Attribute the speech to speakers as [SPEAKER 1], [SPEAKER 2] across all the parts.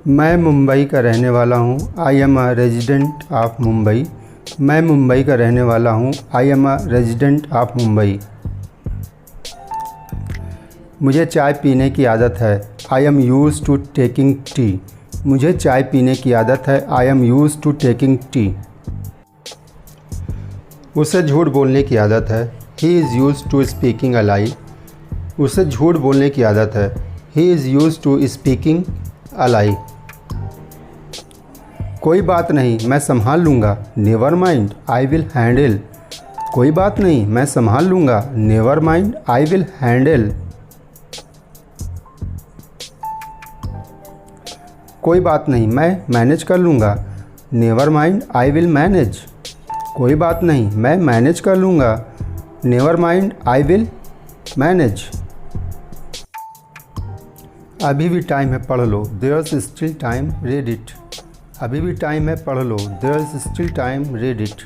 [SPEAKER 1] मैं मुंबई का रहने वाला हूँ। I am a resident of Mumbai. मैं मुंबई का रहने वाला हूँ। I am a resident of Mumbai. मुझे चाय पीने की आदत है। I am used to taking tea. मुझे चाय पीने की आदत है। I am used to taking tea. उसे झूठ बोलने की आदत है। He is used to speaking a lie. उसे झूठ बोलने की आदत है। He is used to speaking a lie. कोई बात नहीं, मैं संभाल लूँगा। Never mind, I will handle. कोई बात नहीं, मैं संभाल लूँगा। Never mind, I will handle. कोई बात नहीं, मैं मैनेज कर लूँगा। Never mind, I will manage. कोई बात नहीं, मैं मैनेज कर लूँगा। Never mind, I will manage. अभी भी टाइम है, पढ़ लो। There is still time, read it. अभी भी टाइम है, पढ़ लो। There is still time, read it.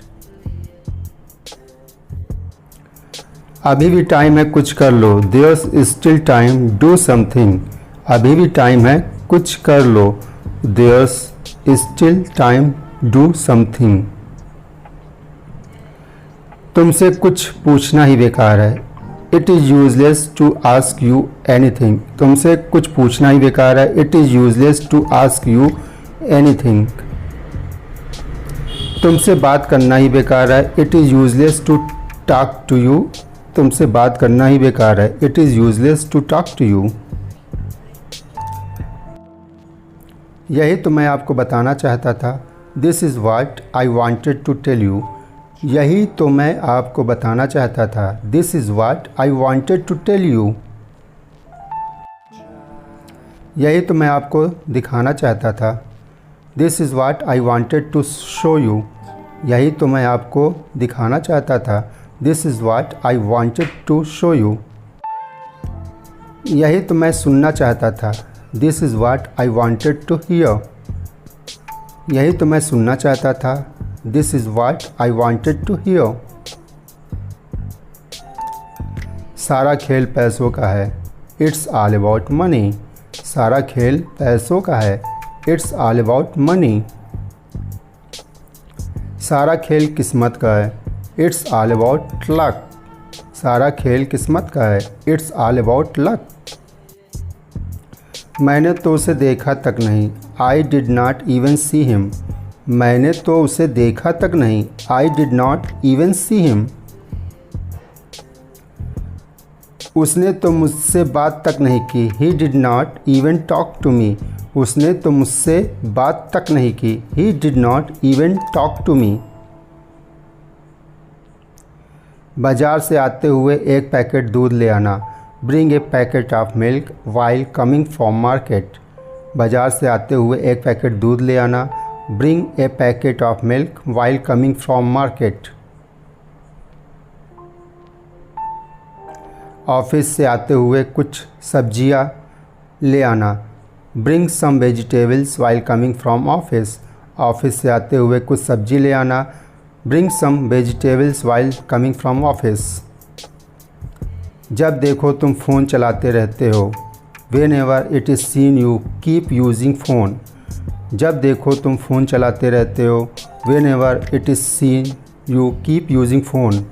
[SPEAKER 1] अभी भी टाइम है, कुछ कर लो। There is still time, do something. अभी भी टाइम है, कुछ कर लो। There is still time, do something. तुमसे कुछ पूछना ही बेकार है। It is useless to ask you anything. तुमसे कुछ पूछना ही बेकार है। It is useless to ask you anything. तुमसे बात करना ही बेकार है। It is useless to talk to you. तुमसे बात करना ही बेकार है। It is useless to talk to you. यही तो मैं आपको बताना चाहता था। This is what I wanted to tell you. यही तो मैं आपको बताना चाहता था। This is what I wanted to tell you. यही तो मैं आपको दिखाना चाहता था। This is what I wanted to show you. यही तो मैं आपको दिखाना चाहता था। This is what I wanted to show you. यही तो मैं सुनना चाहता था। This is what I wanted to hear. यही तो मैं सुनना चाहता था। This is what I wanted to hear. सारा खेल पैसों का है। It's all about money. सारा खेल पैसों का है। It's all about money. सारा खेल किस्मत का है। It's all about luck. सारा खेल किस्मत का है। It's all about luck. मैंने तो उसे देखा तक नहीं। I did not even see him. मैंने तो उसे देखा तक नहीं। I did not even see him. उसने तो मुझसे बात तक नहीं की। He did not even talk to me. उसने तो मुझसे बात तक नहीं की। He did not even talk to me. बाजार से आते हुए एक पैकेट दूध ले आना। Bring a packet of milk while coming from market. बाजार से आते हुए एक पैकेट दूध ले आना। Bring a packet of milk while coming from market. Office से आते हुए कुछ सब्जियां ले आना। Bring some vegetables while coming from office. Office से आते हुए कुछ सब्जी ले आना। Bring some vegetables while coming from office. जब देखो तुम फ़ोन चलाते रहते हो। Whenever it is seen you keep using phone. जब देखो तुम फ़ोन चलाते रहते हो। Whenever it is seen you keep using phone.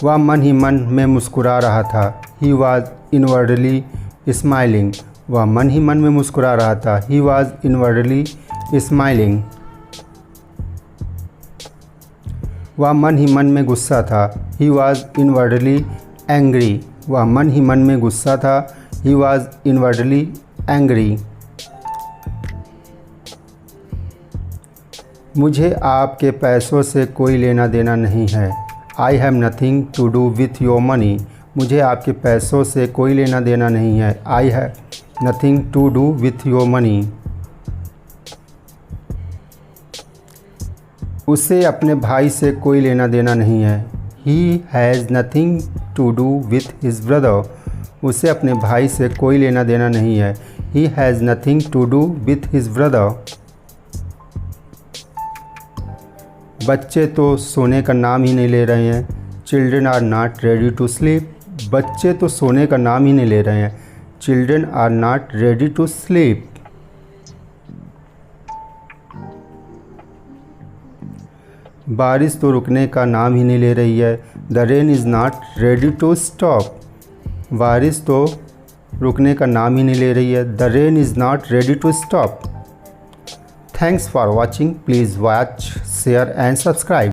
[SPEAKER 1] वह मन ही मन में मुस्कुरा रहा था। He was inwardly smiling. वह मन ही मन में मुस्कुरा रहा था। He was inwardly smiling. वह मन ही मन में गुस्सा था। He was inwardly angry. वह मन ही मन में गुस्सा था। He was inwardly angry. मुझे आपके पैसों से कोई लेना देना नहीं है। I have nothing to do with your money. मुझे आपके पैसों से कोई लेना देना नहीं है। I have nothing to do with your money. उसे अपने भाई से कोई लेना देना नहीं है। He has nothing to do with his brother. उसे अपने भाई से कोई लेना देना नहीं है। He has nothing to do with his brother. बच्चे तो सोने का नाम ही नहीं ले रहे हैं। Children are not ready to sleep. बच्चे तो सोने का नाम ही नहीं ले रहे हैं। Children are not ready to sleep. बारिश तो रुकने का नाम ही नहीं ले रही है। The rain is not ready to stop. बारिश तो रुकने का नाम ही नहीं ले रही है। The rain is not ready to stop. Thanks for watching. Please watch, share and subscribe.